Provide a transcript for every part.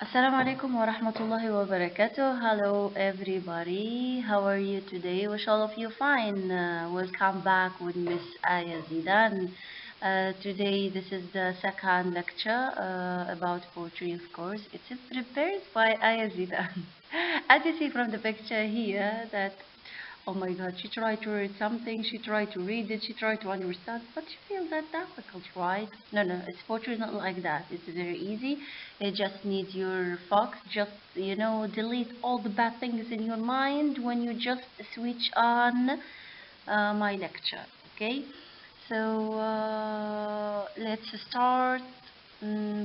Assalamu alaikum wa rahmatullahi wa barakatuh. Hello everybody. How are you today? Wish all of you fine. Welcome back with Miss Aya Zidane. Today this is the second lecture about poetry, of course. It's prepared by Aya Zidane. As you see from the picture here that oh my god, she tried to read something, she tried to read it, she tried to understand, but she feels that difficult, right? No, it's poetry not like that. It's very easy. It just needs your focus. Just, delete all the bad things in your mind when you just switch on my lecture, okay? So let's start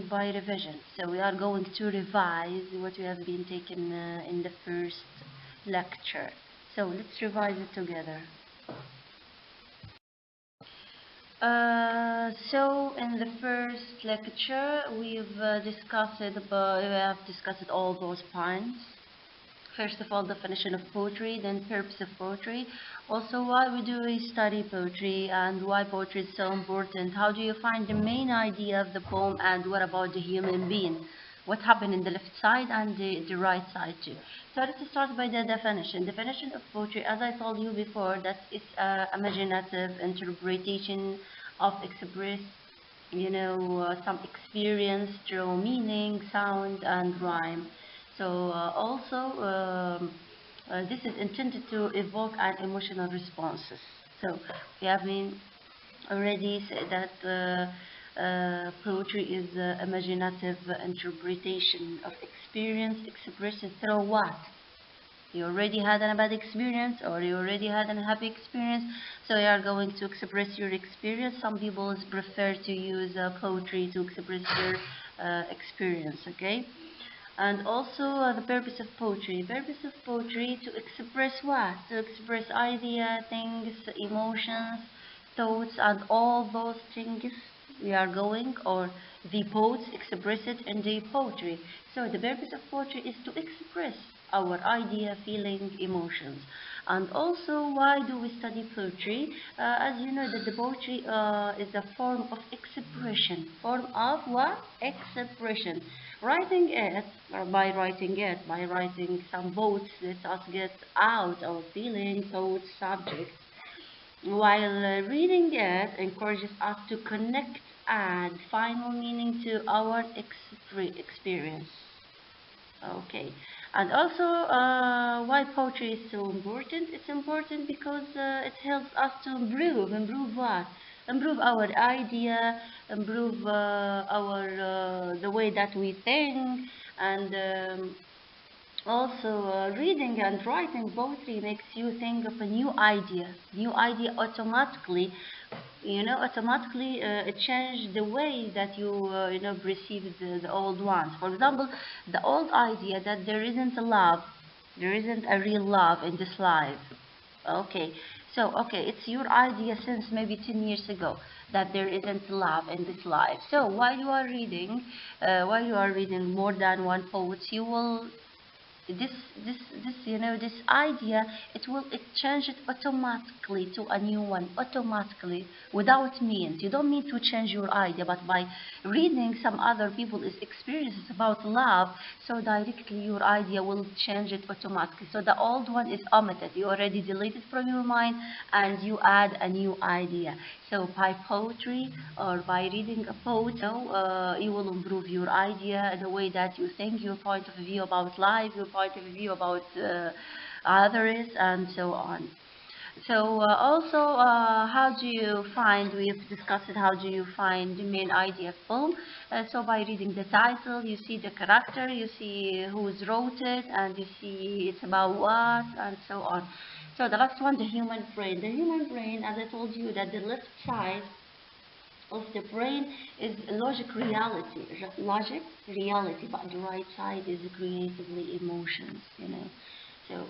by revision. So we are going to revise what we have been taken in the first lecture. So let's revise it together. So in the first lecture we have discussed all those points. First of all, definition of poetry, then purpose of poetry, also why we study poetry and why poetry is so important. How do you find the main idea of the poem, and what about the human being? What happened in the left side and the right side too. So let's start by the definition. Definition of poetry, as I told you before, that it's imaginative interpretation of express, some experience through meaning, sound, and rhyme. So this is intended to evoke an emotional responses. So we have been already said that poetry is imaginative interpretation of experience expressed through what? You already had a bad experience or you already had a happy experience, so you are going to express your experience. Some people prefer to use poetry to express their experience, okay? And also the purpose of poetry. Purpose of poetry to express what? To express idea, things, emotions, thoughts, and all those things we are going, or the poets express it in the poetry. So the purpose of poetry is to express our idea, feeling, emotions. And also, why do we study poetry? As you know that the poetry is a form of expression. Form of what? Expression. Writing it, or by writing some poets, let us get out our feeling, thoughts, subjects, while reading it encourages us to connect and final meaning to our experience. Okay, and also why poetry is so important? It's important because it helps us to improve what? Improve our idea, improve our the way that we think, and also, reading and writing poetry makes you think of a new idea. New idea automatically, automatically it change the way that you perceive the old ones. For example, the old idea that there isn't a love, there isn't a real love in this life. Okay, so it's your idea since maybe 10 years ago that there isn't love in this life. So while you are reading more than one poet, you will this idea, it change it automatically to a new one, automatically, without means. You don't need to change your idea, but by reading some other people's experiences about love, so directly your idea will change it automatically. So the old one is omitted, you already delete it from your mind, and you add a new idea. So by poetry or by reading a poet, you will improve your idea, the way that you think, your point of view about life, your point of view about others, and so on. So also, how do you find, we've discussed it, how do you find the main idea of poem? So by reading the title, you see the character, you see who's wrote it, and you see it's about what, and so on. So the last one, the human brain. The human brain, as I told you, that the left side of the brain is logic reality, but the right side is creatively emotions. So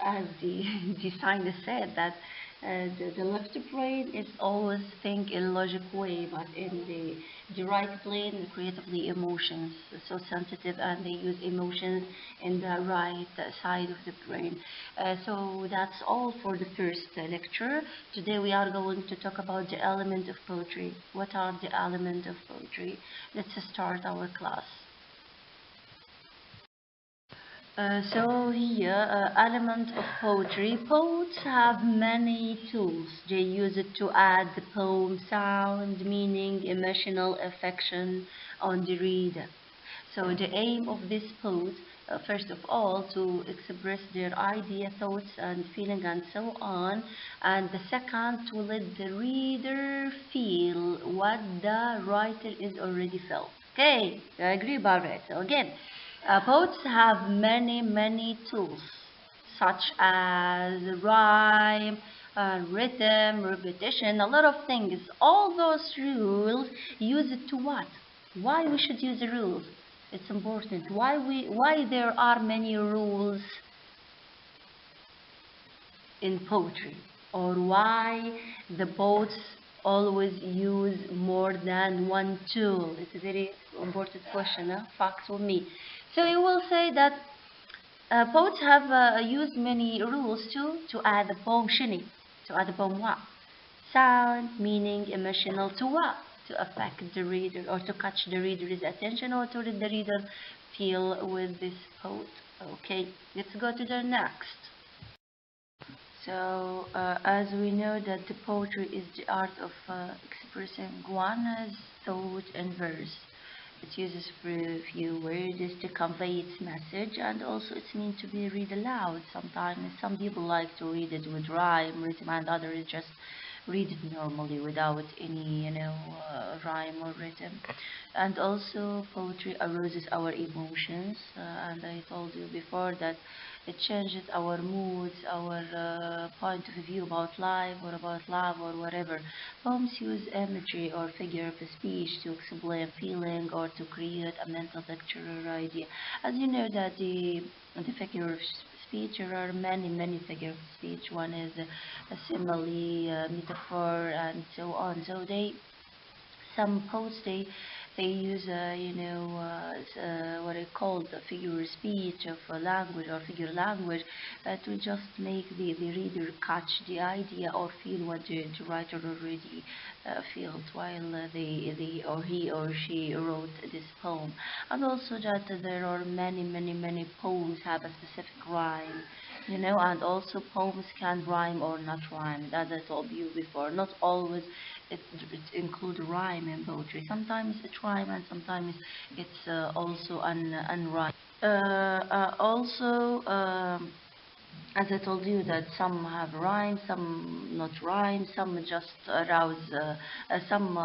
as the designer said that the left brain is always think in logic way, but in the right brain creatively emotions, so sensitive, and they use emotions in the right side of the brain. So that's all for the first lecture. Today we are going to talk about the element of poetry. What are the elements of poetry? Let's start our class. So here, element of poetry. Poets have many tools. They use it to add the poem sound, meaning, emotional affection on the reader. So the aim of this poet, first of all, to express their idea, thoughts, and feeling, and so on. And the second, to let the reader feel what the writer is already felt. Okay, I agree about it. So again, poets have many tools, such as rhyme, rhythm, repetition, a lot of things. All those rules, use it to what? Why we should use the rules? It's important. Why there are many rules in poetry, or why the poets always use more than one tool? It's a very important question. Facts with me. So you will say that poets have used many rules to add the poem shini, to add the poem what? Sound, meaning, emotional, to what? To affect the reader, or to catch the reader's attention, or to let the reader feel with this poet. Okay, let's go to the next. So, as we know that the poetry is the art of expressing one's thought in verse. It uses few words to convey its message, and also it's meant to be read aloud. Sometimes some people like to read it with rhyme, rhythm, and others just read it normally without any, rhyme or rhythm. And also poetry arouses our emotions, and I told you before that it changes our moods, our point of view about life or about love or whatever. Poems use imagery or figure of speech to explain feeling or to create a mental picture or idea. As you know that the figure of speech, there are many figure of speech. One is a simile, metaphor, and so on. So some poets they use what I call the figure of speech of language or figure language to just make the reader catch the idea or feel what the writer already feels while they or he or she wrote this poem. And also that there are many poems have a specific rhyme, and also poems can rhyme or not rhyme. As I told you before, not always it include rhyme in poetry. Sometimes it rhyme and sometimes it's also unrhyme. Also, as I told you that some have rhyme, some not rhyme, some just arouse, some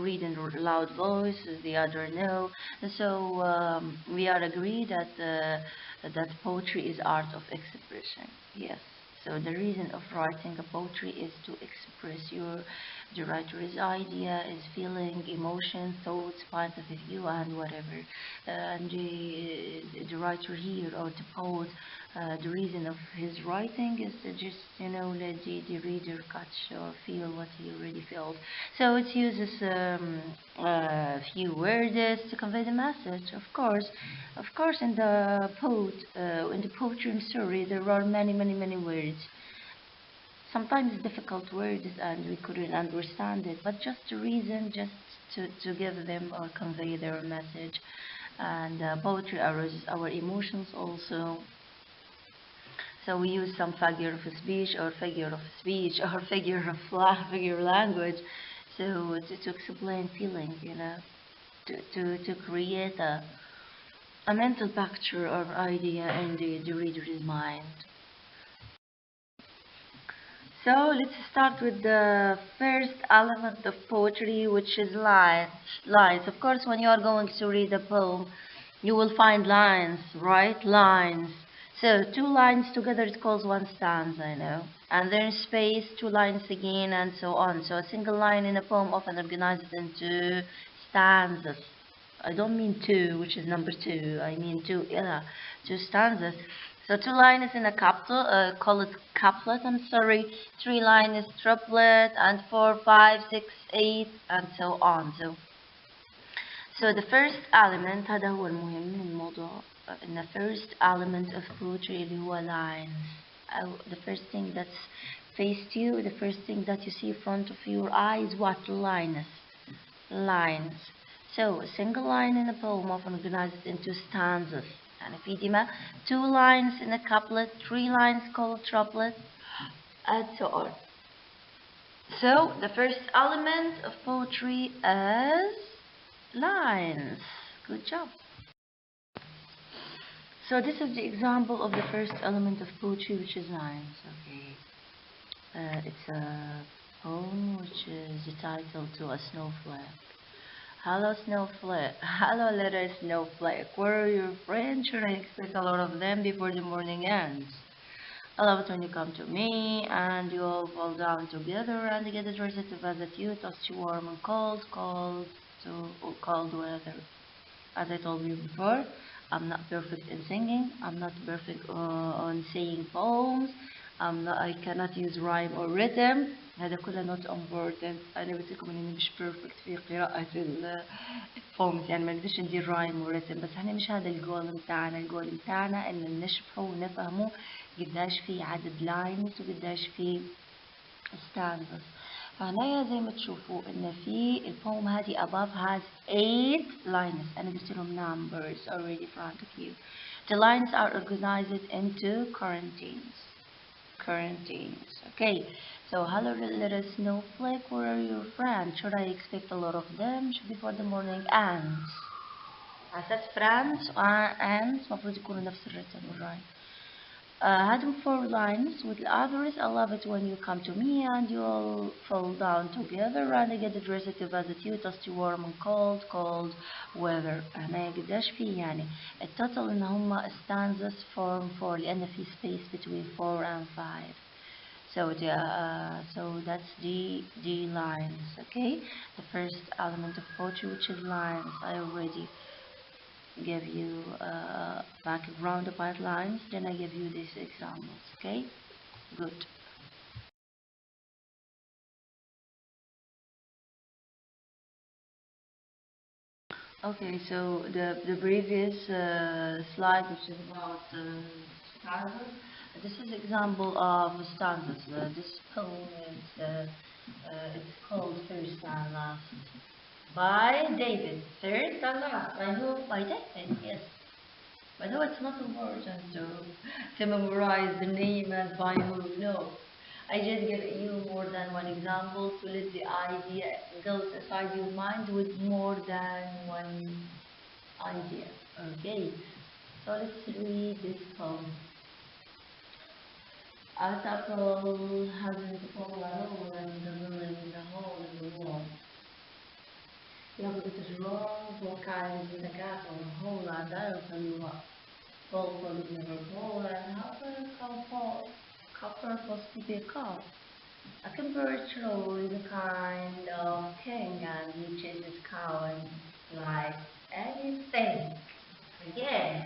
read in loud voice, the other no. So we are agreed that poetry is art of expression. Yes. So the reason of writing a poetry is to express the writer's idea, his feeling, emotion, thoughts, point of view, and whatever. And the writer here or the poet, the reason of his writing is to just let the reader catch or feel what he already felt. So it uses a few words to convey the message. Of course, in the poetry story, there are many words. Sometimes difficult words and we couldn't understand it, but just a reason just to give them or convey their message. And poetry arouses our emotions also. So we use some figure of speech or figure figure language, so to explain feeling, to create a mental picture or idea in the reader's mind. So let's start with the first element of poetry, which is lines. Lines. Of course, when you are going to read a poem, you will find lines, right? Lines. So two lines together, it calls one stanza, And then space, two lines again, and so on. So a single line in a poem often organizes into stanzas. I don't mean two, which is number two. I mean two stanzas. So two lines in a couplet, call it couplet, I'm sorry. Three lines is triplet, and 4, 5, 6, 8, and so on. So the first element هذا هو المهم من الموضوع. In the first element of poetry اللي هو lines. The first thing that's faced you, the first thing that you see in front of your eyes, what lines? Lines. So a single line in a poem often organizes into stanzas. يعني في ديما 2 lines in a couplet, 3 lines called triplet, and so on. So the first element of poetry is lines. Good job. So this is the example of the first element of poetry, which is lines. Okay. It's a poem which is the title to a snowflake. Hello snowflake, hello little snowflake, where are your friends? Should I expect a lot of them before the morning ends? I love it when you come to me and you all fall down together and get dressed to visit you, toast you warm and cold, cold weather. As I told you before, I'm not perfect in singing, I'm not perfect on saying poems, I cannot use rhyme or rhythm. هذا كله not important. أنا قلت لكم إني مش perfect في قراءة البومز، يعني ما نقدرش ندير rhyme or rhythm، بس احنا مش هذا الجول متاعنا. الجول متاعنا إن نشرحه ونفهمه قداش في عدد lines وقداش في stanzas. فهنا زي ما تشوفوا إن في البوم هذه above has 8 lines. أنا قلت لهم numbers already in front of you. The lines are organized into quarantines. Okay, so hello little snowflake, where are your friends? Should I expect a lot of them before the morning ends? I said friends and المفروض يكونوا نفس الرتم والرايم. Had 4 lines with the others. I love it when you come to me and you all fall down together and I get dressed to visit you, toast you warm and cold, cold weather. هنا قداش في يعني التوتال إن هما stanzas form 4 لأن في space between 4 and 5. So that's the lines. Okay, the first element of poetry, which is lines. I already give you background about lines, then I give you these examples. Okay, good. Okay, so the previous slide, which is about stanzas, this is example of stanzas. This poem is it's called First and Last by David. First and Last by who? By David. Yes. By the way, it's not important to memorize the name and by who. No. I just give you more than one example to let the idea go inside your mind with more than one idea. Okay, so let's read this poem. A couple hasn't fallen alone and doesn't live in the hole in the wall. It is wrong for kinds in the cat or a hole, and I'll tell you what. Fall for the never fall, and how can a cow fall? Copper possibly be a cow. A convertible is a kind of king and he chases cow and like anything. Again,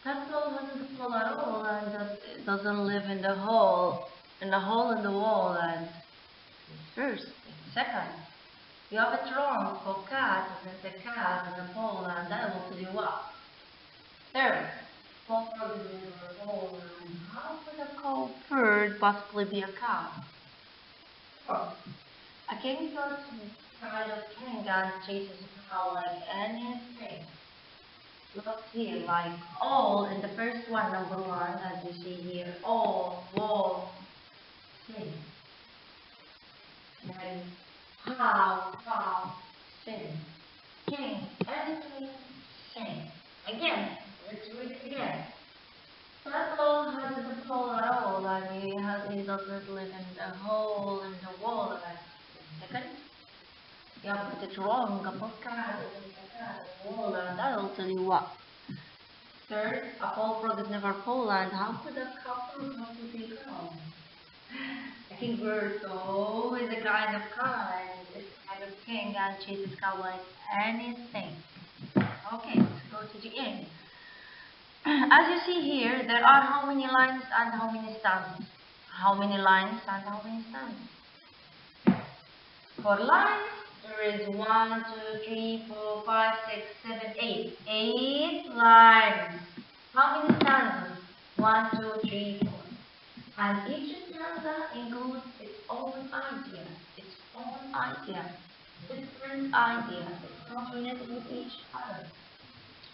Petrol doesn't fall at all and doesn't live in the hole in the wall and first, second. You have it wrong for cat isn't a cat in the hole and I will tell you what. Third, copper is in the hole and how could a cow bird possibly be a cow? Fourth, a king goes kind of king and chases a cow like anything. Look here, like all in the first one, number 1, as you see here, all, wall, sing. Then how, sing. King, everything, sing. Again, let's read it again. Turtle hasn't a hole at all, and he doesn't live in the hole in the wall. Second, you have put it wrong. A cat is in the wall, and I'll tell you what. Third, a pole frog is never Poland. How could a couple possibly come? A king bird, so is a kind of kind. It's a kind of king and chases cow like anything. Okay, let's go to the end. As you see here, there are how many lines and how many stanzas? How many lines and how many stanzas? For lines, there is 1, 2, 3, 4, 5, 6, 7, 8. 8 lines. How many stanzas? 1, 2, 3, 4. And each stanza includes its own idea. Different idea. It's not related with each other.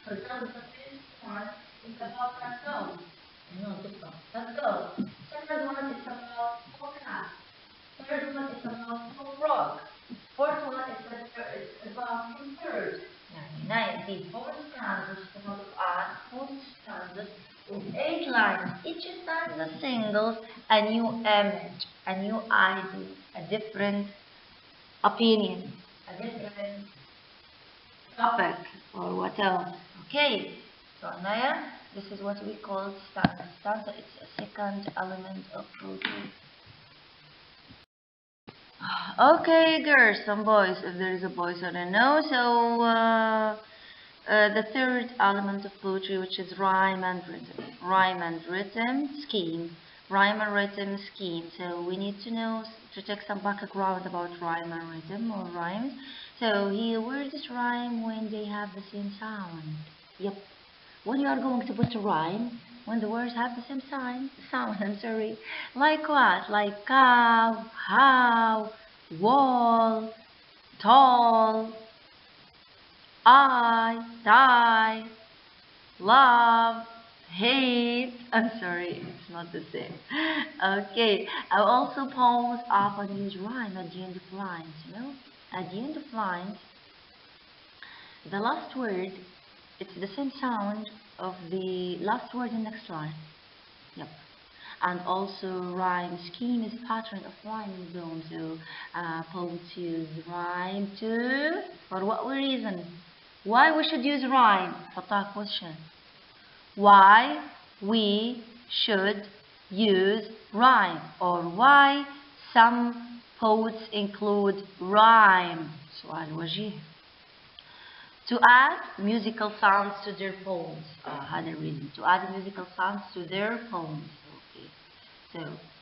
For example, the first one is about let's go. No, let's go. Second one is about podcast. Third one is about frog. Fourth one is about third. يعني the four stanzas about art, four stanzas with 8 lines. Each stanza singles a new image, a new idea, a different opinion, a different topic, or what else. Okay, so Naya, this is what we call stanza. Stanza is a second element of poetry. Okay, girls and boys, if there is a boys, I don't know. So the third element of poetry, which is rhyme and rhythm. Rhyme and rhythm scheme. Rhyme and rhythm scheme. So we need to know, to take some background about rhyme and rhythm, or rhymes. So here, words rhyme when they have the same sound. Yep. When you are going to put a rhyme, when the words have the same sound, I'm sorry. Like what? Like cow, how, wall, tall, I, die, love, hate. I'm sorry, it's not the same. Okay, I also poems often use rhyme at the end of lines, you know? At the end of lines, the last word, it's the same sound of the last word in the next line. Yep. And also rhyme scheme is pattern of rhyming zone. So poets use rhyme to, for what reason? Why we should use rhyme? حطها question. Why we should use rhyme, or why some poets include rhyme. سؤال وجيه. To add musical sounds to their poems. Another reason. To add musical sounds to their poems. Okay. So,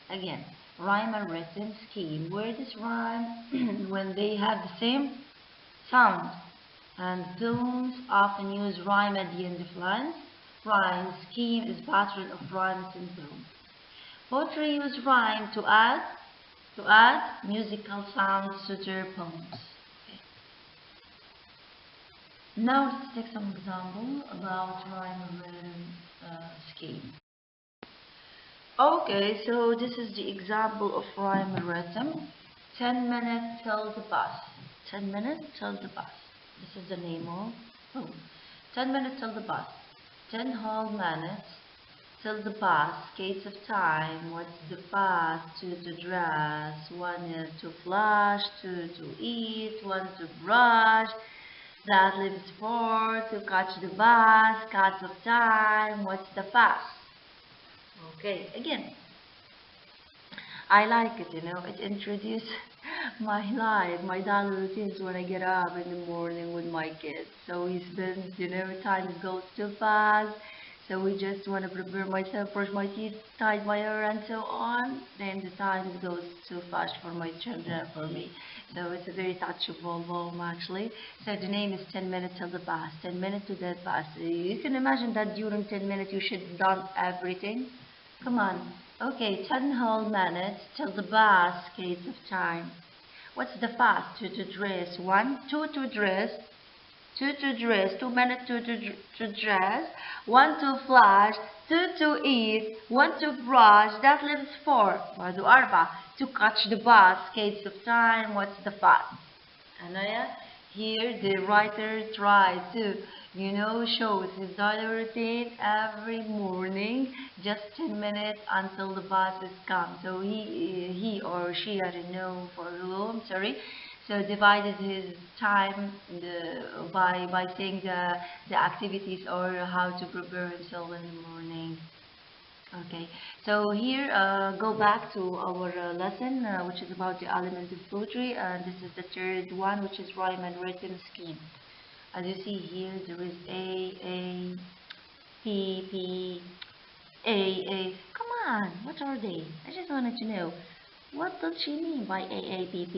again, rhyme and rhythm scheme. Where does rhyme when they have the same sound? And poems often use rhyme at the end of lines. Rhyme scheme is pattern of rhyme syndrome. Poetry use rhyme to add musical sounds to their poems. Now let's take some example about rhyme and rhythm scheme. Okay, so this is the example of rhyme and rhythm. 10 minutes till the bus. 10 minutes till the bus. This is the name of poem. 10 minutes till the bus. 10 whole minutes till the bus. Skates of time. What's the bus? 2 to dress. 1 is to flush. 2 to eat. 1 to brush. That leaves 4 to catch the bus, cuts of time, what's the fuss? Okay, again, I like it, you know, it introduces my life, my daily routines when I get up in the morning with my kids. So we spend, you know, time goes too fast. So we just want to prepare myself, brush my teeth, tie my hair, and so on. Then the time goes too fast for my children, for me. So it's a very touchable poem, actually. So the name is 10 minutes till the bus. 10 minutes to the bus. You can imagine that during 10 minutes you should have done everything. Come on. Okay, 10 whole minutes till the bus, skates of time. What's the fast? 2 to dress. 1, 2 to dress. 2 to dress, 2 minutes to dress, 1 to flush, 2 to eat, 1 to brush, that leaves 4. بعده 4 to catch the bus, skates of time, what's the fast? And here the writer tried to, you know, shows his daily routine every morning, just 10 minutes until the bus is come. So he or she, I don't know for whom, sorry. So divided his time by saying the activities or how to prepare himself in the morning. Okay, so here go back to our lesson, which is about the element of poetry, and this is the third one, which is rhyme and rhythm scheme. As you see here, there is A, P, P, A. Come on, what are they? I just wanted to know. What does she mean by A, P, P?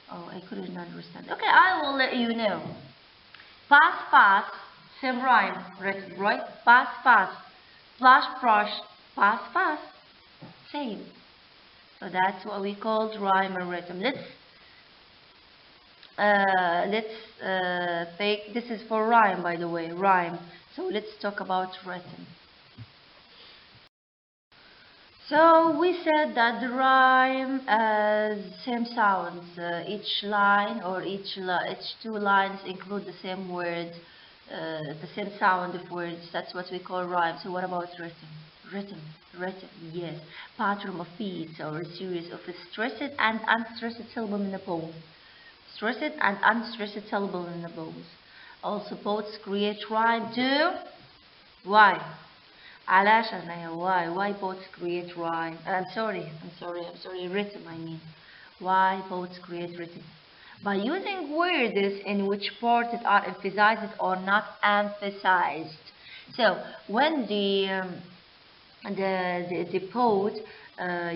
Oh, I couldn't understand. Okay, I will let you know. Pass, same rhyme, right? Pass, flush, brush, pass, same. So that's what we call rhyme and rhythm. let's take, this is for rhyme, by the way, rhyme. So let's talk about written. So we said that the rhyme has same sounds. Each line or each two lines include the same word, the same sound of words. That's what we call rhyme. So what about written? Written, yes. Pattern of beats or a series of stressed and unstressed syllables in the poem. Stressed and unstressed syllables in the poems. Also poets create rhyme too. Why? علاش أنا why poets create rhyme? I'm sorry, rhythm I mean. Why poets create rhythm? By using words in which parts are emphasized or not emphasized. So when the poet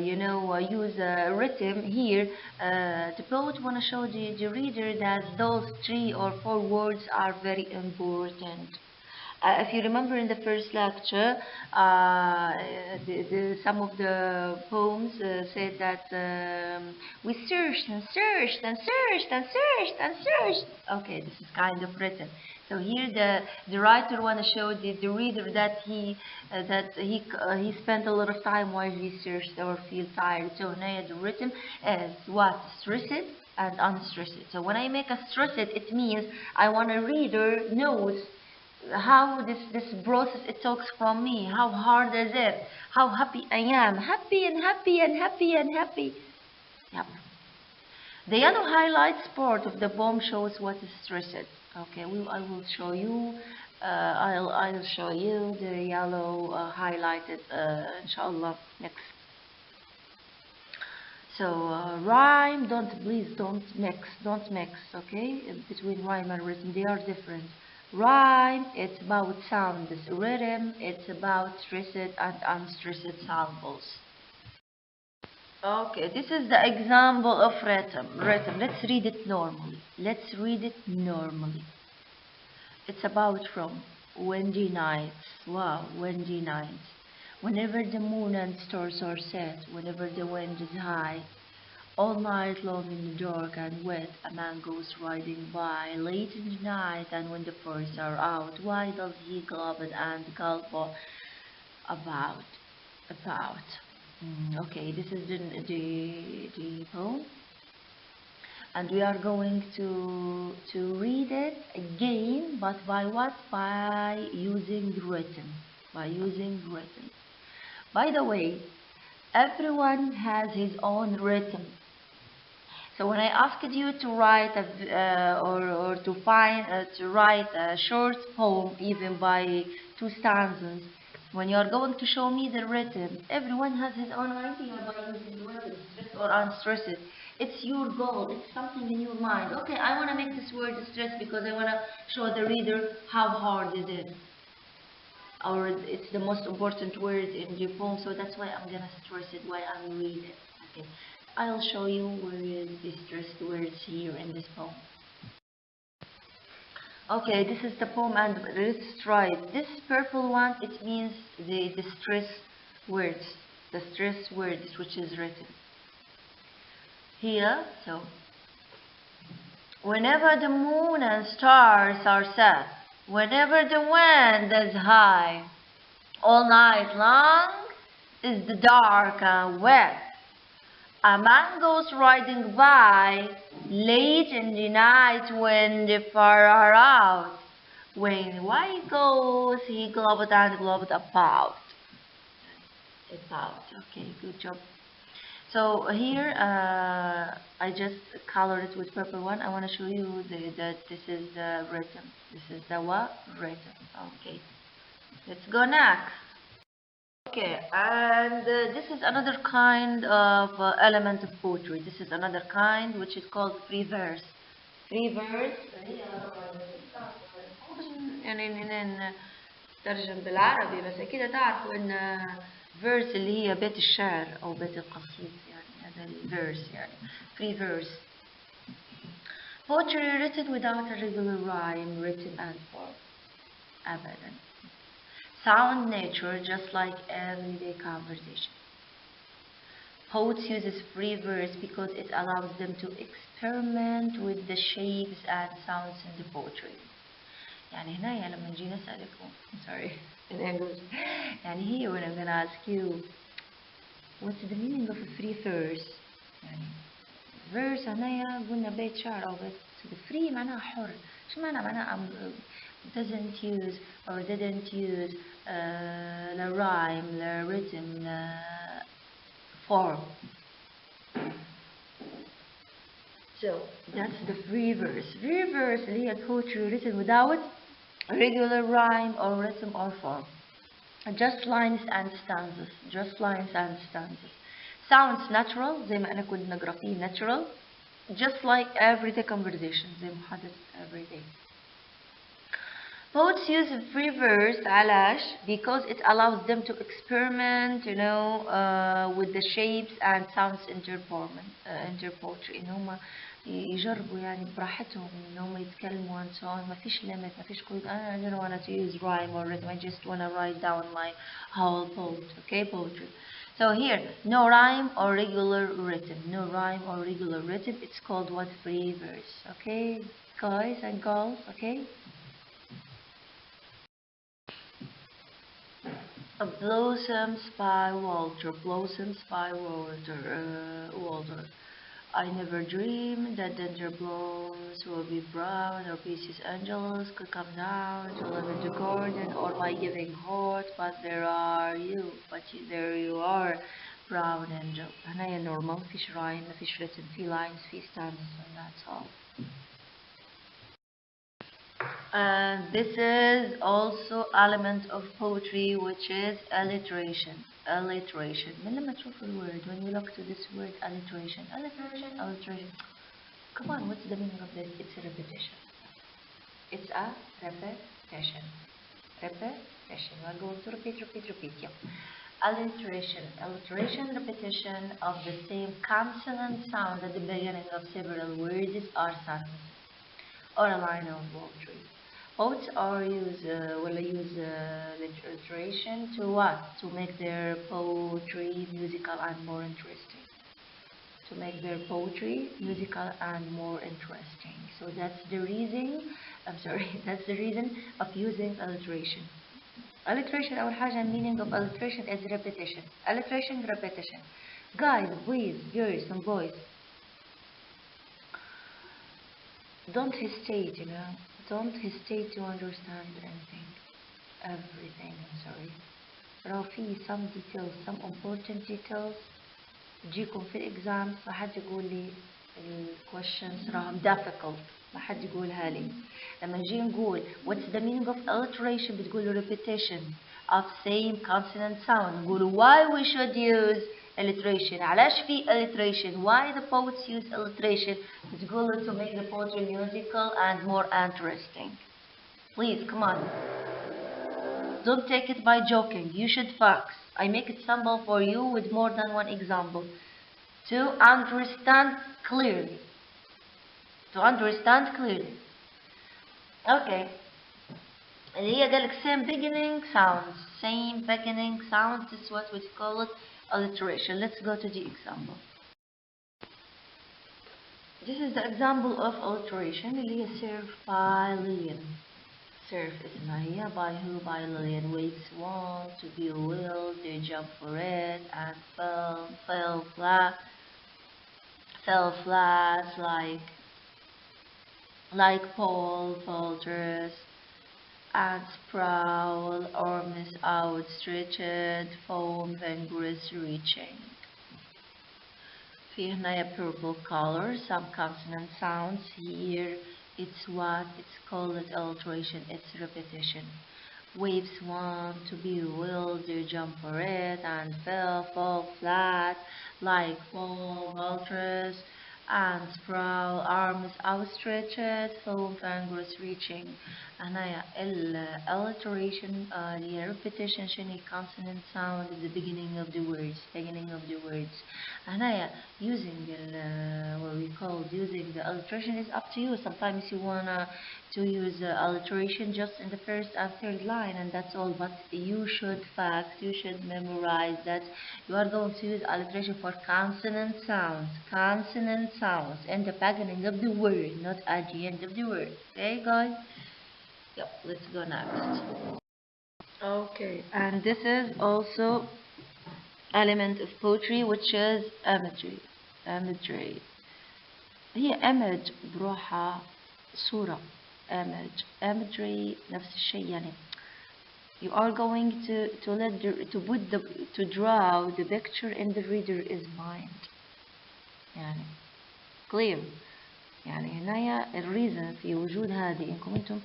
use a rhythm here, the poet want to show the reader that those 3 or 4 words are very important. If you remember in the first lecture, some of the poems said that we searched and searched and searched and searched and searched. Okay, this is kind of written. So here the writer want to show the reader that he spent a lot of time while he searched or feel tired. So now the written is what? Stressed and unstressed. So when I make a stressed, it means I want a reader knows how this process it talks from me, how hard is it, how happy I am, happy and happy and happy and happy. Yep. The yellow highlights part of the poem shows what is stressed. Okay, I will show you. I'll show you the yellow highlighted, inshallah, next. So rhyme, please don't mix, okay? Between rhyme and rhythm, they are different. Rhyme, it's about sounds. Rhythm, it's about stressed and unstressed syllables. Okay, this is the example of rhythm. Let's read it normally. It's about from windy nights. Wow, windy nights. Whenever the moon and stars are set, whenever the wind is high, all night long in the dark and wet, a man goes riding by, late in the night, and when the forests are out, why does he globble and gulp about? Okay, this is the poem, and we are going to read it again, but by what? By using written. By the way, everyone has his own rhythm. So when I asked you to write to write a short poem, even by 2 stanzas, when you are going to show me the rhythm, everyone has his own idea by using the rhythm, stressed or unstressed. It's your goal. It's something in your mind. Okay, I want to make this word stressed because I want to show the reader how hard it is, or it's the most important word in the poem, so that's why I'm gonna stress it while I'm reading it. Okay, I'll show you where is the stressed words here in this poem. Okay, this is the poem, and let's try it. This purple one, it means the stress words, which is written here. So whenever the moon and stars are set, whenever the wind is high, all night long is the dark and wet. A man goes riding by, late in the night when the fire are out. Why goes he globbled and globbled about? Okay, good job. So here I just colored it with purple one. I want to show you that this is the written. This is the what? Written. Okay. Let's go next. Okay, and this is another kind of element of poetry. This is another kind which is called free verse. Free verse يعني ترجم بالعربي، بس أكيد تعرفوا إن verse اللي هي بيت الشعر أو بيت القصيد، يعني هذا الverse يعني free verse. Poetry written without a regular rhyme, written and form. أبدا. Sound nature, just like everyday conversation. Poets uses free verse because it allows them to experiment with the shapes and sounds in the poetry. يعني هنا لما نجي نسألكم sorry in English يعني here when I'm gonna ask you what's the meaning of a free verse يعني verse هنا قلنا بيت شعر أو بيت free معناها حر شو معناها doesn't use or didn't use the rhyme the rhythm form. So that's the free verse. Free verse اللي هي poetry written without regular rhyme or rhythm or form. Just lines and stanzas. Just lines and stanzas. Sounds natural زي ما أنا كنت نقرأ فيه natural. Just like everyday conversation زي محادثة everyday. Poets use free verse علاش because it allows them to experiment with the shapes and sounds inter poetry إن هم يجربوا يعني براحتهم إن هم يتكلموا and so on ما فيش limit ما فيش قيود I don't want to use rhyme or rhythm I just want to write down my whole poet okay poetry. So here no rhyme or regular rhythm no rhyme or regular rhythm it's called what free verse okay guys and girls okay. Blossoms by Walter. Blossoms by Walter. I never dreamed that danger blossoms will be brown or pieces angels could come down to live in the garden or my giving heart, but there you are, brown angel. هنا normal fish rhyme, fish written, في lines, في stanzas, and that's all. And this is also element of poetry which is alliteration. Alliteration. من لما تشوف الword when you look to this word alliteration. Alliteration. Come on, what's the meaning of this? It's a repetition. It's a repetition. Repetition. We're going to repeat. Yeah. Alliteration. Alliteration, repetition of the same consonant sound at the beginning of several words or sentences or a line of poetry. Poets will use alliteration to what? To make their poetry musical and more interesting. To make their poetry musical and more interesting. So that's the reason. That's the reason of using alliteration. Alliteration. أول حاجة meaning of alliteration is repetition. Alliteration, repetition. Guys, please, girls and boys, don't hesitate, don't hesitate to understand anything, everything, راهو في some details, some important details تجيكم في الإكزام ما حد يقول لي questions راهم difficult ما حد يقولها لي لما نجي نقول what's the meaning of alliteration بتقولوا repetition of same consonant sound نقولوا why we should use alliteration علاش في alliteration why the poets use alliteration بتقولوا to make the poetry musical and more interesting. Please come on, don't take it by joking, you should focus. I make it simple for you with more than one example to understand clearly. Okay, اللي هي قالك same beginning sounds this is what we call it alliteration. Let's go to the example. This is the example of alliteration اللي هي serve by Lillian. Serve اسمها هي by who? By Lillian. Wakes want to be will, they jump for it and fell flat like Paul falters and sproul, arms outstretched, foam fingers reaching. في هنا purple color, some consonant sounds here. It's what it's called alliteration. It's repetition. Waves want to be willed, they jump for it and fall flat like fall vultures and sprawl, arms outstretched, foam fingers reaching. هنا alliteration the repetition شنو consonant sound at the beginning of the words. هنا using what we call using the alliteration is up to you. Sometimes you wanna to use alliteration just in the first and third line, and that's all. But you should memorize that you are going to use alliteration for consonant sounds in the beginning of the word, not at the end of the word. Okay, guys? Yep, let's go next. Okay, and this is also element of poetry, which is imagery. هي image بروحها صورة. imagery نفس الشيء يعني. You are going to draw the picture in the reader's mind. يعني clear. يعني هنا الريزن في وجود هذه إنكم أنتم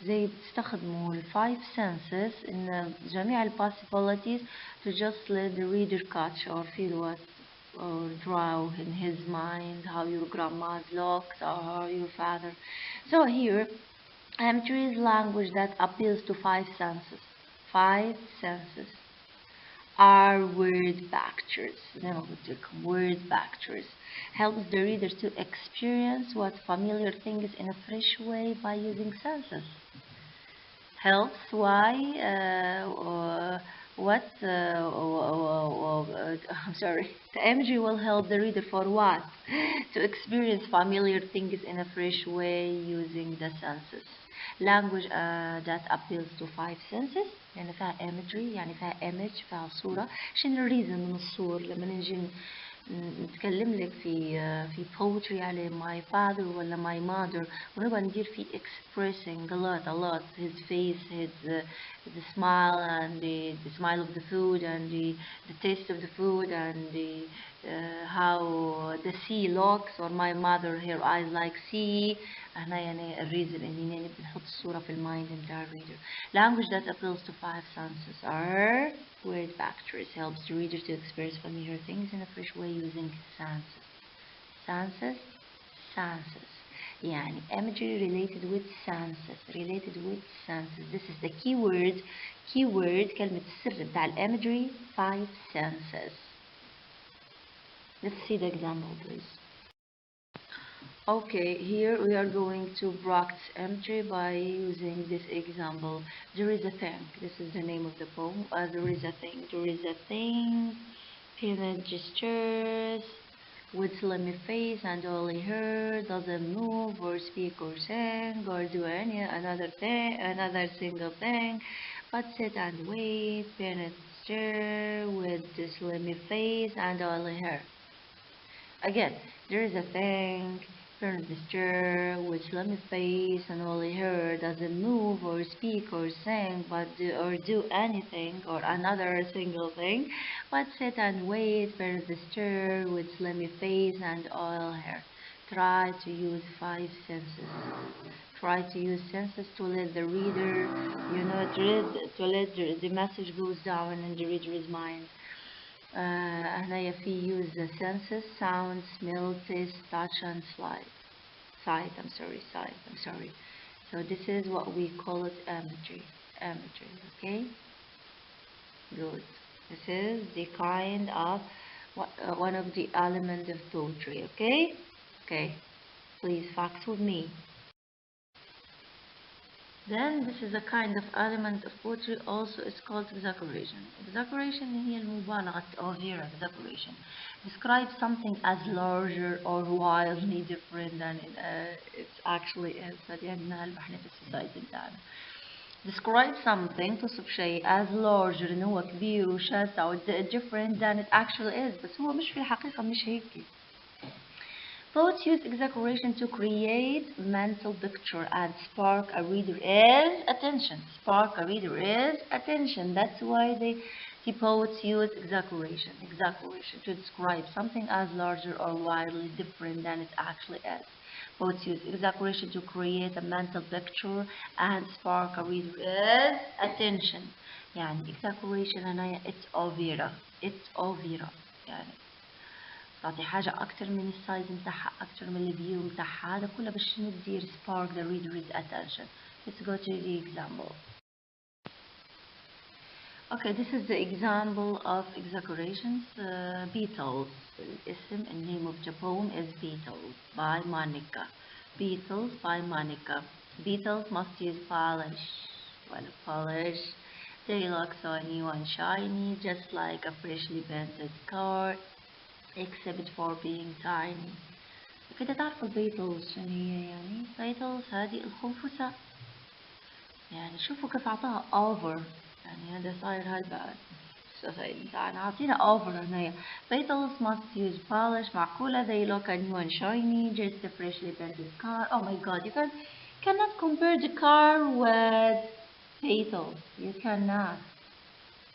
زي بتستخدموا ال 5 senses in جميع ال possibilities to just let the reader catch or feel what or draw in his mind how your grandma looks or how your father. So here, imagery is language that appeals to 5 senses. 5 senses are word pictures. زي ما قلت لكم word pictures helps the reader to experience what familiar things in a fresh way by using senses. Helps why I'm sorry. The imagery will help the reader for what? To experience familiar things in a fresh way using the senses. Language that appeals to 5 senses. يعني فيها imagery يعني فيها image فيها صورة. شنو الريزن من الصور لما نجي نتكلم لك في poetry على my father ولا my mother ونبغى ندير في expressing a lot his face the smile and the smile of the food and the taste of the food and how the sea looks or my mother her eyes like sea. هنا يعني الريزن إننا بنحط الصورة في المايند بتاع الريدر. Language that appeals to 5 senses are word pictures helps the reader to experience familiar things in a fresh way using senses. Senses يعني imagery related with senses. This is the keyword كلمة السر بتاع imagery 5 senses. Let's see the example please. Okay, here we are going to practice imagery by using this example. There is a thing. This is the name of the poem. There is a thing. Peanut gestures with slimy face and only her doesn't move or speak or sing or do another single thing, but sit and wait. Peanut gesture with the slimy face and only her. Again, there is a thing. Peanut gesture with slimy face and only her doesn't move or speak or sing or do anything or another single thing, but sit and wait. Peanut gesture with slimy face and oil hair. Try to use 5 senses. Try to use senses to let the reader, to let the message goes down in the reader's mind. هنا في use the senses, sound, smell, taste, touch, and sight. I'm sorry. So this is what we call it imagery. Okay. Good. This is the kind of one of the elements of poetry. Okay. Please facts with me. Then this is a kind of element of poetry also is called exaggeration. Exaggeration هي المبالغة or here exaggeration. Describe something as larger or wildly different than it actually is. فدي نلبح في السوسايتي بتاعنا. Describe something توصف شيء as larger إنه هو كبير وشاسع و different than it actually is. بس هو مش في الحقيقة مش هيك. Poets use exaggeration to create mental picture and spark a reader's attention. That's why the poets use exaggeration to describe something as larger or wildly different than it actually is. Poets use exaggeration to create a mental picture and spark a reader's attention. يعني exaggeration هنا it's obvious يعني تعطي حاجة أكتر من السايز متاعها أكتر من الفيو متاعها هذا كله باش ندير spark the reader's attention. Let's go to the example. Okay, this is the example of exaggerations. Beatles. الاسم the name of the poem is Beatles by Monica. Beetles must use polish. Well, polish. They look so new and shiny, just like a freshly painted car, except for being tiny. كده تعرفوا البيتلز شنو هي يعني؟ بيتلز هذه الخنفساء. يعني شوفوا كيف عطاها اوفر، يعني هذا صاير هذا يعني عطينا اوفر هنا. Petals must use polish. معقولة they look new and shiny, just a freshly painted car. Oh my god, you cannot compare the car with petals. You cannot.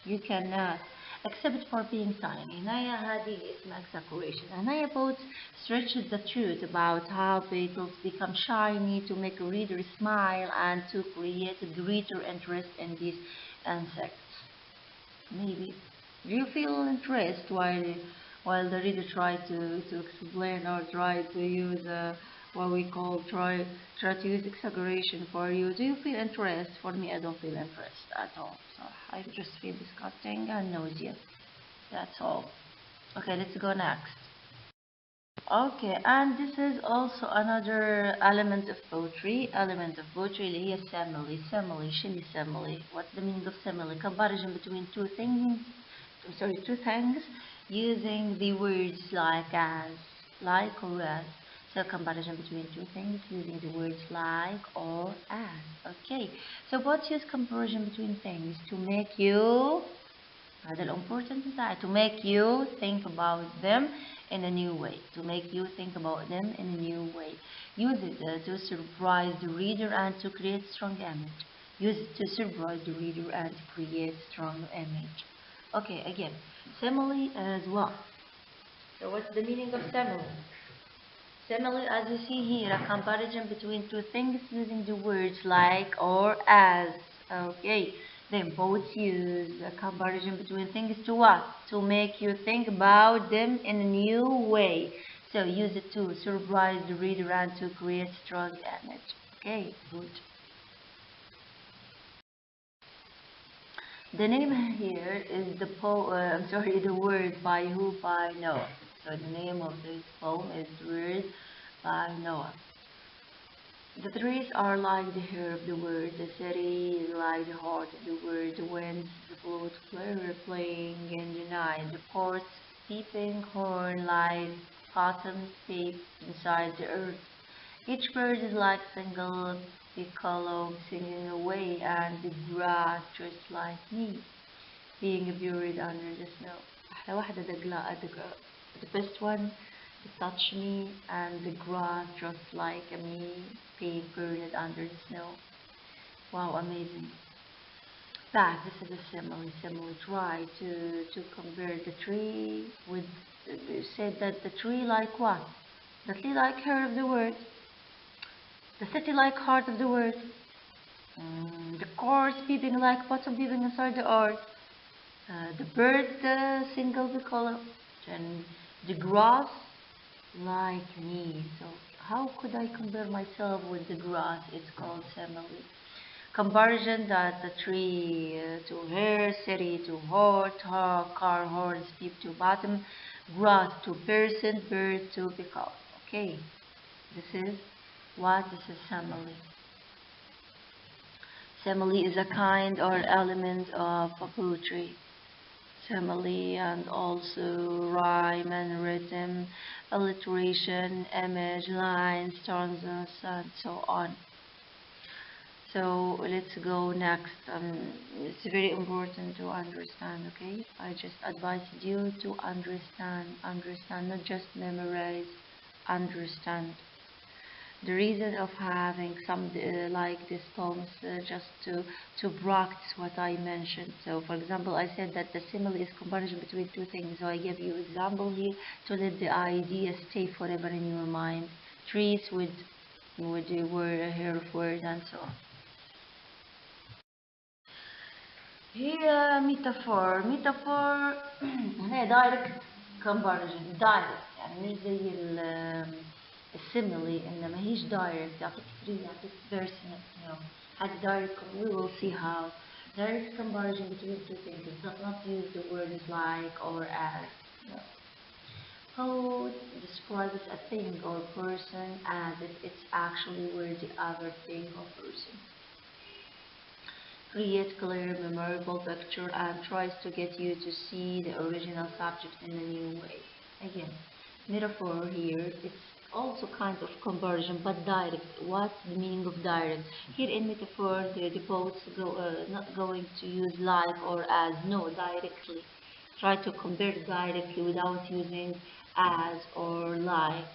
You cannot. Except for being tiny. هنايا هذه اسمها exaggeration. هنايا both stretches the truth about how petals become shiny to make a reader smile and to create a greater interest in these insects. Maybe. Do you feel interest while the reader try to explain or try to use what we call try to use exaggeration for you? Do you feel interest? For me, I don't feel interest at all. So I just feel disgusting and nauseous. That's all. Okay, let's go next. Okay, and this is also another element of poetry. Element of poetry اللي هي simile. Simile. شنو simile? What's the meaning of simile? Comparison between two things. Two things using the words like as, like or as. So comparison between two things using the words like or as. Okay. So what use comparison between things to make you هذا الimportant بتاعي to make you think about them in a new way. To make you think about them in a new way. Use it to surprise the reader and to create strong image. Use it to surprise the reader and to create strong image. Okay, again, simile as well. So what's the meaning of simile? Simile, as you see here, a comparison between two things using the words like or as. Okay, then both use a comparison between things to what? To make you think about them in a new way. So use it to surprise the reader and to create strong image. Okay, good. The name here is the word by who? By Noah. So the name of this poem is Word by Noah. The trees are like the hair of the word, the city is like the heart of the word, the winds, the flute, player playing in the night, the ports, peeping horn like cotton tape inside the earth. Each bird is like single piccolo singing away, and the grass just like me, being buried under the snow. أحلى واحدة the best one to touch me, and the grass just like me, being buried under the snow. Wow, amazing. That this is a simile. Simile. Try to compare the tree with. Said that the tree like what? The tree like hair of the word. The city like heart of the word. The course peeping like bottom peeping inside the earth. The bird single the color. And the grass like me. So how could I compare myself with the grass? It's called simile. Comparison that the tree to hair, city to heart, car, horns, peep to bottom, grass to person, bird to peacock. Okay, this is simile. Simile is a kind or element of poetry. Simile and also rhyme and rhythm, alliteration, image, lines, stanzas, and so on. So let's go next. It's very important to understand, okay? I just advise you to understand, not just memorize, understand. The reason of having some like these poems just to practice what I mentioned. So for example, I said that the simile is comparison between two things. So I give you example here to let the idea stay forever in your mind. Trees with the word, hair of word, and so on. هي ميتافور هنا دايركت كومباريجن دايركت يعني مش زي السيميلي انما هيش دايركت يعطيك فري يعطيك بيرسونال هذا دايركت we will see how direct comparison between two things does not use the words like or as. No. How describes a thing or person as if it's actually were the other thing or person. Create clear, memorable picture and tries to get you to see the original subject in a new way. Again, metaphor here, it's also kind of conversion, but direct. What's the meaning of direct? Here in metaphor, the poets not going to use like or as, no, directly. Try to compare directly without using as or like.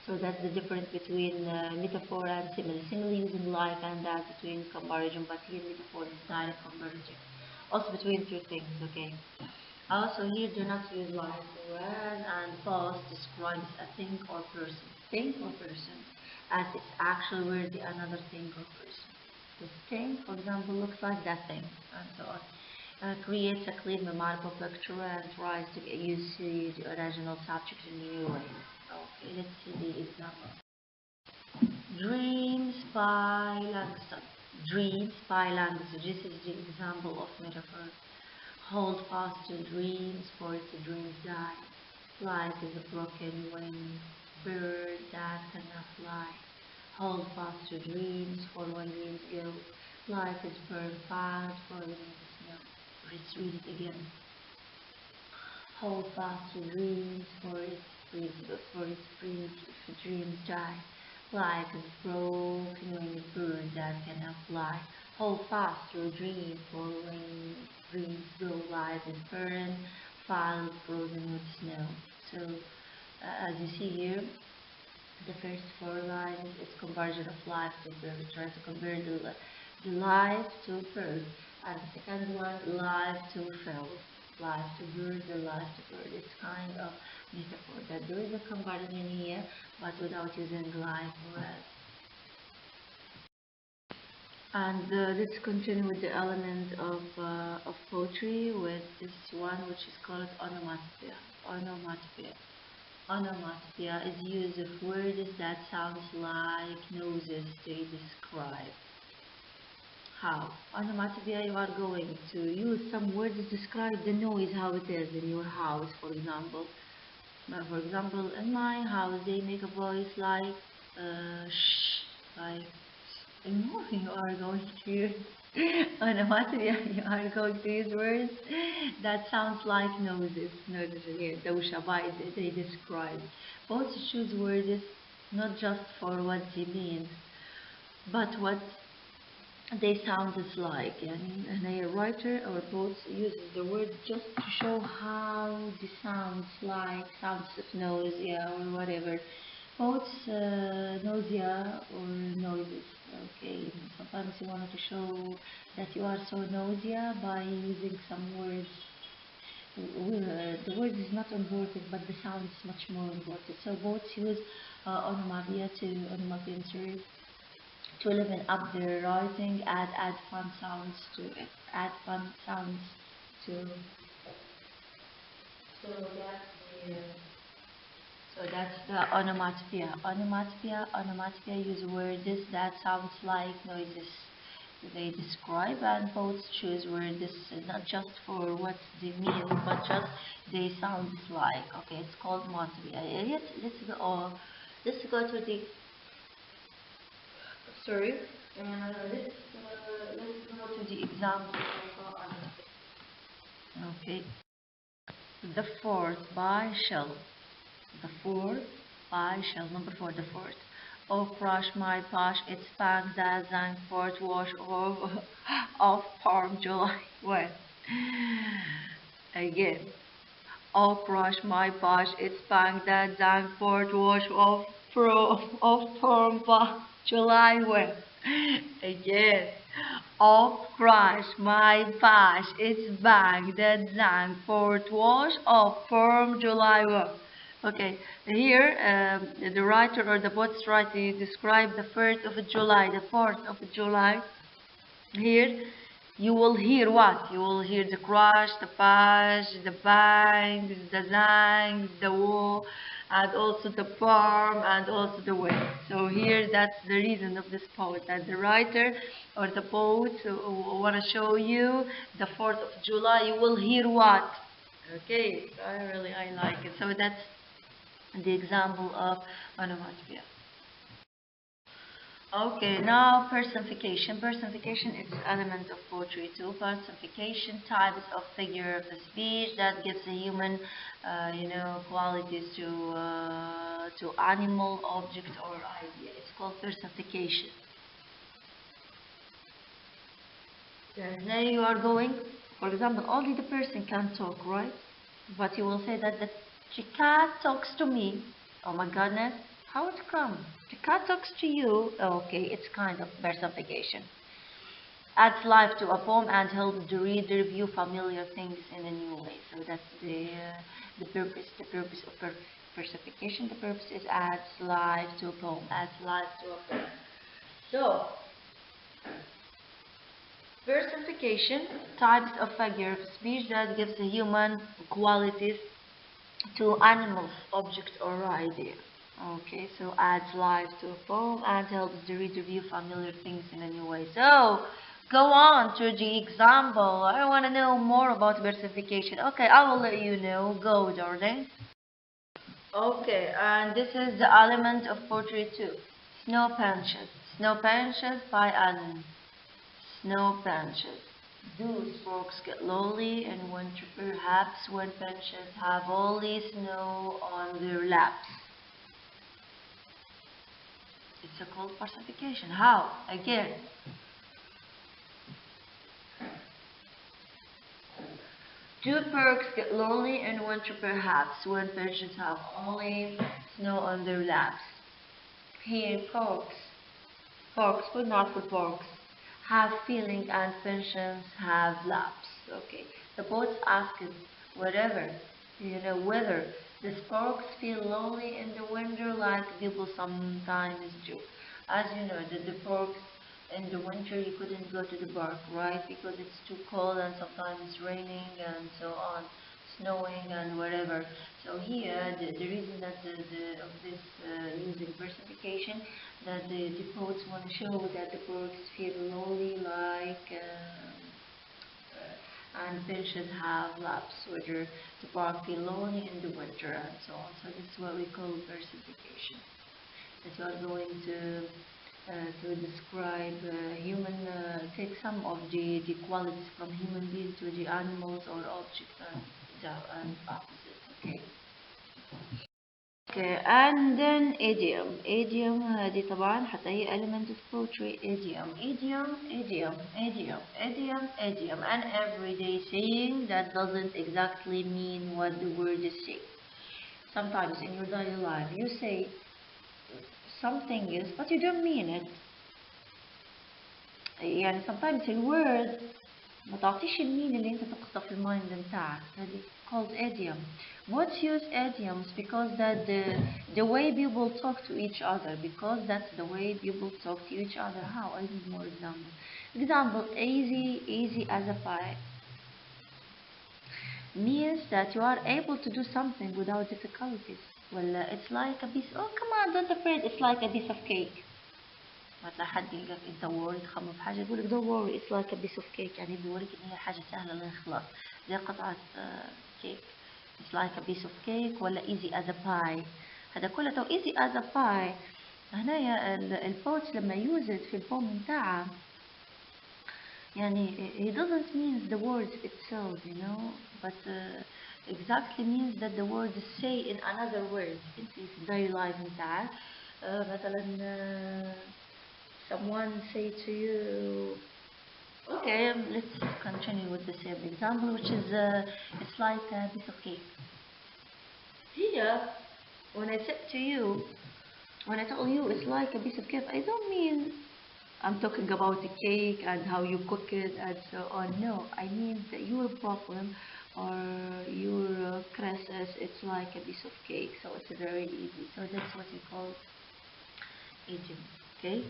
So that's the difference between metaphor and simile. Simile using like and as between comparison, but here metaphor is direct comparison. Also between two things, okay? Also here do not use like or as, and past describes a thing or person. Thing or person as it's actually worthy another thing or person. The thing, for example, looks like that thing, and so on. Creates a clear memorable picture and tries to get you to see the original subject in new ways. Okay, let's see the example. Dreams by Langston. Dreams by Langston. This is the example of metaphor. Hold fast to dreams, for the dreams die. Life is a broken wing, bird that cannot fly. Hold fast to dreams, for when dreams go. Life is burned fast, for the snow. Let's read it again. Hold fast to dreams, for its dreams die. Life is broken winged bird that cannot fly. Hold fast to dreams, for when dreams go. Life is burned, fast, frozen with snow. So, as you see here, the first four lines is conversion of life to bird. Try to compare the life to bird, and the second one, life to fill. Life to bird, the life to bird. It's kind of metaphor that there is a comparison here, but without using life or as. And let's continue with the element of poetry with this one, which is called onomatopoeia. Onomatopoeia. Onomatopoeia is use of words that sounds like noises they describe. How? Onomatopoeia, you are going to use some words to describe the noise, how it is in your house, for example. For example, in my house, they make a voice like shh, like more you are going to use onomatopoeia, you are going to use words that sounds like noises. Noises here, dosha, they describe. Both choose words not just for what they mean, but what they sound like. And a writer or poet uses the word just to show how the sounds like, sounds of nausea or whatever. Poets nausea or noises. Okay, sometimes you wanted to show that you are so nausea by using some words. The word is not important, but the sound is much more important. So poets use onomatopoeia to liven up their writing, add fun sounds to it, add fun sounds to. So that's the onomatopoeia. Onomatopoeia use words that sounds like noises they describe, and poets choose words not just for what they mean, but just they sound like. Okay, it's called onomatopoeia. Let's go to the. Sorry. Let's go to the example of okay. The fourth by Shell. The fourth by Shell. Number 4, the fourth. Oh, crush my posh, it's packed that zang fort wash of Palm July. What? Again. Oh, crush my posh, it's packed that zang fort wash of Palm July. What? Again. Oh, crush my posh, it's back that zang fort wash of Palm July. What? Okay, here the writer or the poet's try to describe the 1st of July, the 4th of July. Here you will hear what? You will hear the crash, the pash, the bangs, the zangs, the woo, and also the palm, and also the wind. So here that's the reason of this poet, that the writer or the poet who want to show you the 4th of July, you will hear what? Okay, I like it. So that's the example of onomatopoeia. Okay, now personification. Personification is an element of poetry too. Personification, types of figure of speech that gives a human, qualities to animal, object, or idea. It's called personification. And then you are going, for example, only the person can talk, right? But you will say that the cat talks to me. Oh my goodness. How it come? The cat talks to you. Okay, it's kind of personification. Adds life to a poem and helps the reader view familiar things in a new way. So that's the purpose. The purpose of personification. The purpose is adds life to a poem. Adds life to a poem. So personification, types of figure of speech that gives a human qualities to animals, objects, or idea. Okay, so adds life to a poem and helps the reader view familiar things in a new way. So, go on to the example. I want to know more about personification. Okay, I will let you know. Go, darling. Okay, and this is the element of poetry too. Snow Panches. Snow Panches by Allen. Snow Panches. Do sparks get lonely in winter, perhaps, when benches have only snow on their laps? It's a called personification. How? Again. Do perks get lonely in winter, perhaps, when benches have only snow on their laps? Here, porks, but not for porks, have feeling and pensions have laps. Okay. The poet's asking whether the sparks feel lonely in the winter like people sometimes do. As you know, the sparks in the winter you couldn't go to the park, right? Because it's too cold and sometimes it's raining and so on, snowing and whatever. So here, the reason that of this using personification, that the poets want to show that the birds feel lonely like and benches have laps, whether the park feel lonely in the winter and so on. So this is what we call personification. That you are going to describe human, take some of the qualities from human beings to the animals or objects and opposites. Okay. Okay, and then idiom. Idiom هذه طبعا حتى هي element of poetry. Idiom. An everyday saying that doesn't exactly mean what the word is saying. Sometimes in your daily life you say something is, but you don't mean it. يعني sometimes الword ما تعطيش المين اللي انت تقصده في المايند بتاعك. هذه called idiom. What's use idioms? Because that the way people talk to each other. Because that's the way people talk to each other. How? I need more examples. Example, easy as a pie means that you are able to do something without difficulties. Well, it's like a piece. Oh, come on, don't afraid. It's like a piece of cake. ما تلاقي حد يلقاك انت ووري تخمم في حاجه يقول لك don't worry it's like a piece of cake، يعني بيوريك ان هي حاجه سهله لين خلاص زي قطعه كيك. it's like a piece of cake ولا easy as a pie. هذا كله تو easy as a pie. هنايا البوت لما يوزد في البوم متاعه يعني he doesn't mean the words itself but exactly means that the words say in another word. انت في daily life متاعك مثلا someone say to you, okay, let's continue with the same example, which is it's like a piece of cake. Here, when I said to you, when I tell you it's like a piece of cake, I don't mean I'm talking about the cake and how you cook it and so on. No, I mean that your problem or your crisis, it's like a piece of cake, so it's very easy. So that's what we call idiom. Okay.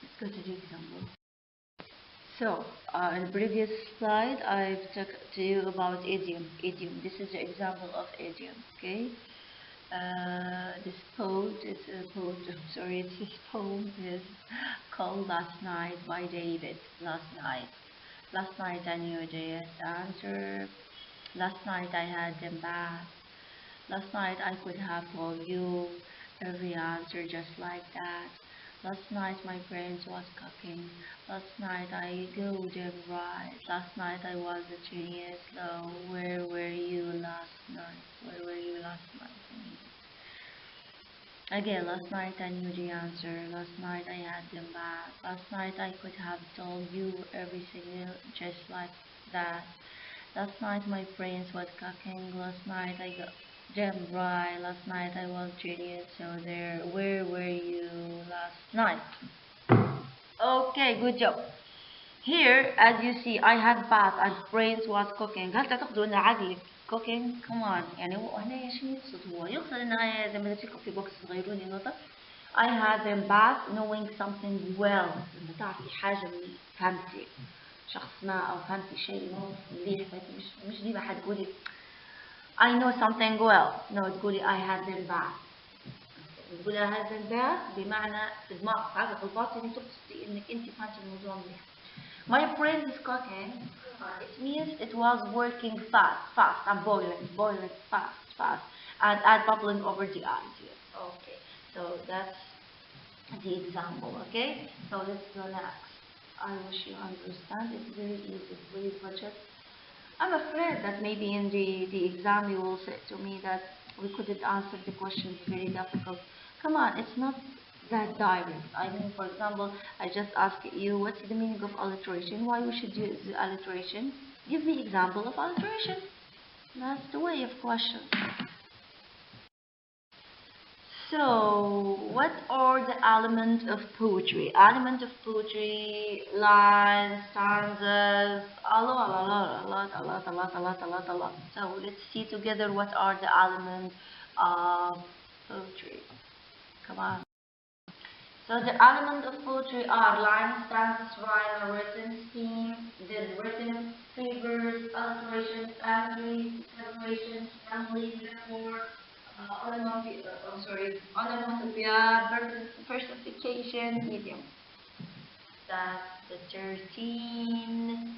Let's go to the example. So, in the previous slide, I've talked to you about idiom. This is the example of idiom. Okay. This poem is called Last Night by David. Last night I knew the answer. Last night I had them back. Last night I could have told you every answer just like that. Last night my brain was cooking. Last night I go them right. Last night I was a genius. So where were you last night? Where were you last night? Again, last night I knew the answer. Last night I had them back. Last night I could have told you everything just like that. Last night my brains was cooking. Last night I got them right. Last night I was genius. So there, where were you last night? Okay, good job. Here, as you see, I had bath and brains was cooking. هل تعتقدوا أن عقلك cooking؟ come on. يعني هو هنا شو يقصد؟ هو يقصد أن زي ما تكتب في بوكس تغيروني نقطة. I had them bath knowing something well. لما تعرفي حاجة فهمتي شخص ما أو فهمتي شيء مليح مش دي بحد تقولي I know something well. No تقولي I had them bath. تقولي I had them bath بمعنى في دماغك في عقلك الباطني تقصدي إنك أنت فهمتي الموضوع مليح. My brain is cooking. It means it was working fast, and boiling fast, and bubbling over the idea. Okay, so that's the example. Okay, so let's go next. I wish you understand. It's very easy, very budget. I'm afraid that maybe in the exam you will say to me that we couldn't answer the questions, very difficult. Come on, it's not that direct. I mean, for example, I just asked you what's the meaning of alliteration, why we should use the alliteration. Give me example of alliteration. That's the way of question. So, what are the elements of poetry? Element of poetry, lines, stanzas, a lot. So, let's see together what are the elements of poetry. Come on. So the elements of poetry are lines, stanzas, rhyme, and written scheme, then written figures, alliteration, imagery, separation, family, metaphor, onomatopoeia, personification, idiom. That's the 13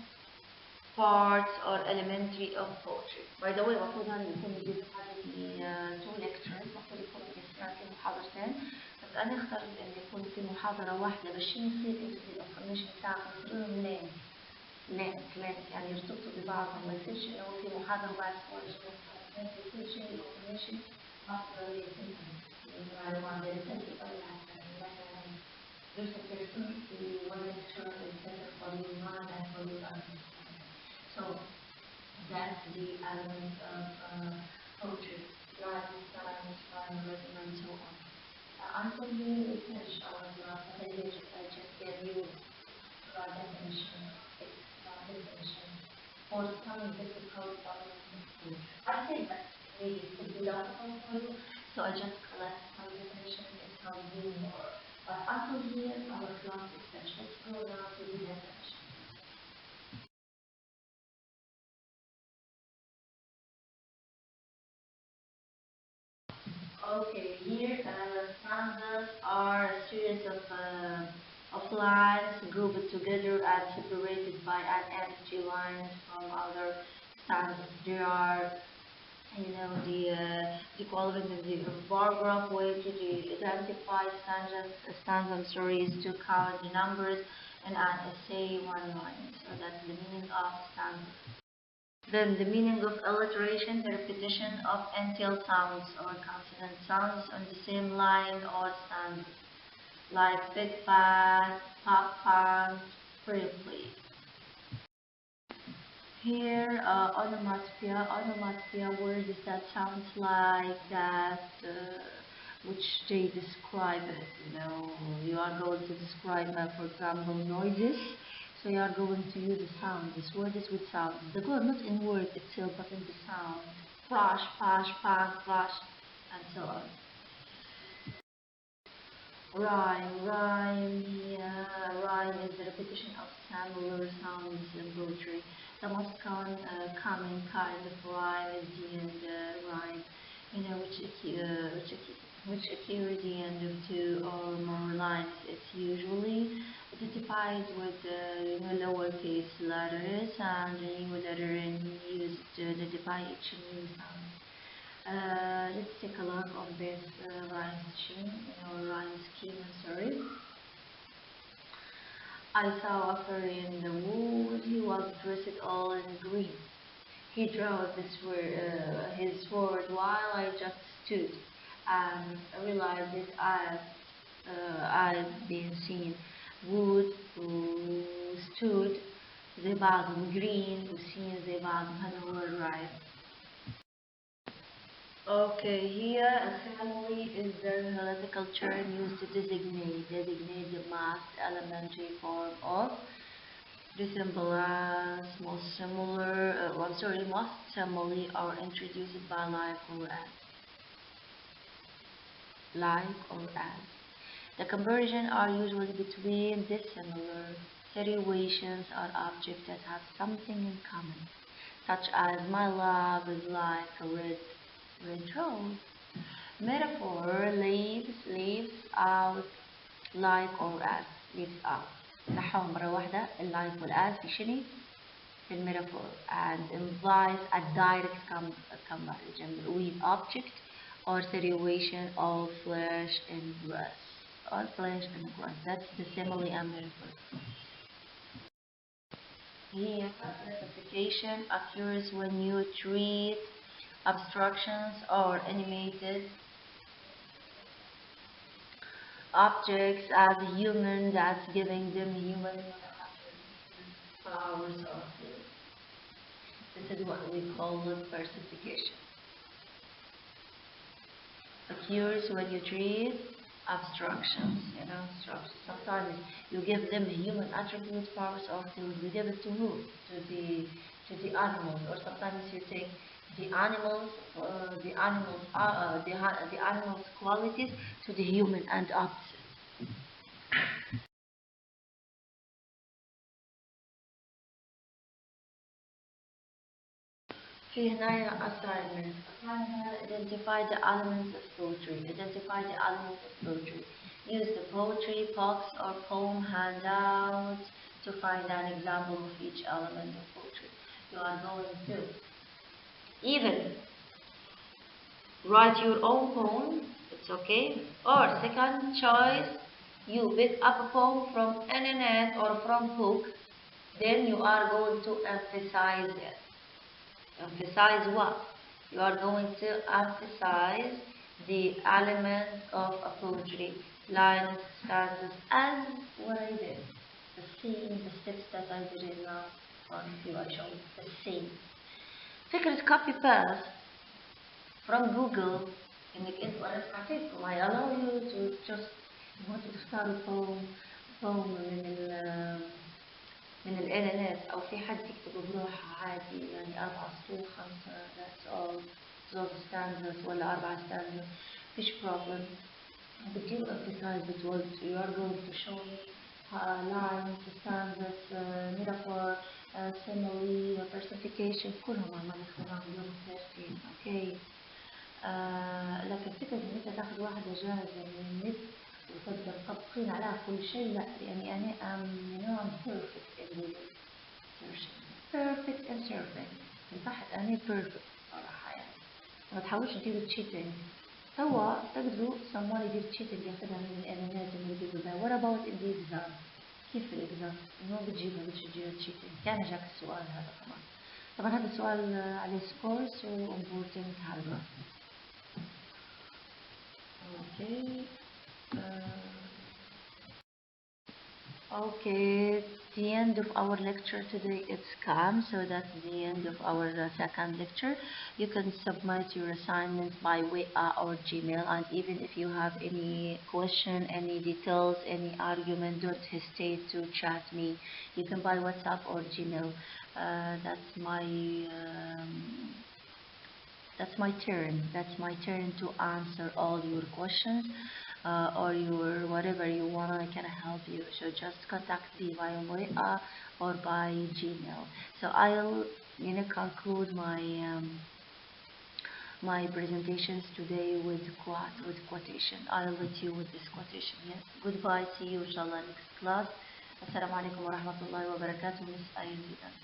parts or elementary of poetry. By the way, المفروض أن يكون يجيب هذه 2 lectures، المفروض يكون يجيب في محاضرتين، بس أنا اخترت أن يكون في محاضرة واحدة باش يصير أنتوا في الانفورميشن بتاعكم يصيروا لينك يعني يرتبطوا ببعضهم، ما يصيرش إنه في محاضرة وبعد يصير شيء الانفورميشن أفضل المعلومات اللي تنتهي مثلا يرسل ترسيم في one lecture instead of volume 1 and volume 2. So that's the element of poetry, lines, styles, rhyme, rhythm, and so on. Until we finish our class, I just gave you a definition, for some difficult elements of poetry. I think that maybe it could be difficult for you, so I just collect some definitions and tell you more. But until here, our class is finished. Let's go now to the definition. Okay, here stanzas are a series of lines grouped together and separated by an empty line from other stanzas. There are, the equivalent of the paragraph way to identify stanzas, is to count the numbers and an essay one line. So that's the meaning of stanza. Then the meaning of alliteration, the repetition of entail sounds or consonant sounds on the same line or stanza, like big fat, pop pants, pretty please. Here, onomatopoeia words that sounds like that, which they describe it. You are going to describe, for example, noises. So you are going to use the sound. This word is with sound. The word not in word itself, but in the sound. Flash, pash, pan, flash, and so on. Rhyme is the repetition of similar sounds in poetry. The most common kind of rhyme is the end rhyme, which occurs at the end of 2 or more lines. It's usually identified with lowercase letters and a new letter and used to identify each new sound. Let's take a look on this rhyme scheme, rhyme scheme, sorry. I saw a fairy in the wood, he was dressed all in green. He drew his sword while I just stood and realized that I've been seen. wood وstood زي بعضهم green وسين زي بعضهم. هذا هو الرhyme. Okay, here a family is the analytical term used to designate the masked elementary form of resemblance. Most similarly are introduced by like or as. The comparison are usually between dissimilar situations or objects that have something in common, such as my love is like a red rose. Metaphor leaves out like or as. leaves out. نحوهم مرة واحدة like والas في شنو؟ في الميتافور and implies a direct comparison with object or situation of flesh and grass. That's the simile and metaphor. Here, classification occurs when you treat abstractions or animated objects as human, that's giving them human powers or feelings. This is what we call personification. Occurs when you treat abstractions, sometimes you give them human attributes, powers, or things. You give it to who? To the animals, or sometimes you take the animals qualities to the human and opposite. في هنا assignment. Identify the elements of poetry. Use the poetry box or poem handout to find an example of each element of poetry. You are going to either write your own poem, it's okay, or second choice, you pick up a poem from internet or from book, then you are going to emphasize it. Emphasize what? You are going to emphasize the elements of a poetry, lines, stanzas, as what I did. The steps that I did it now on the same. فكرة copy paste from Google إنك أنت وأنا حكيتكم I allow you to just تختاروا poem من الإعلانات أو في حد يكتب بروحه عادي يعني 4 سطور 5 that's all those stanzas ولا 4 stanzas مفيش problem. But you emphasize with what you are going to show me lines, stanzas, metaphor, simile, personification كلهم عمال نختارهم اليوم 13 okay. لكن فكرة إن أنت تاخذ واحدة جاهزة من النت وتبدأ تطبقين عليها كل شيء لا يعني I'm perfect in surfing البحث أنا perfect صراحة يعني ما تحاولش تدير cheating. توا تقدروا someone يدير cheating ياخذها من الإعلانات اللي يديروا بها. What about in the exam؟ كيف في الإكزام؟ إنه بتجيبها cheating. كان جاك السؤال هذا كمان. طبعا هذا السؤال عليه scores و important هذا. Okay. Okay, the end of our lecture today it's come, so that's the end of our second lecture. You can submit your assignments by WA or Gmail, and even if you have any question, any details, any argument, don't hesitate to chat me. You can by WhatsApp or Gmail. That's my turn to answer all your questions. Or your whatever you want, I can help you. So just contact me via WA or by Gmail. So I'll conclude my presentations today with quotation. I'll let you with this quotation. Yes. Goodbye. See you inshallah next class. Assalamu alaikum wa rahmatullahi wa barakatuh. Miss Zeydan.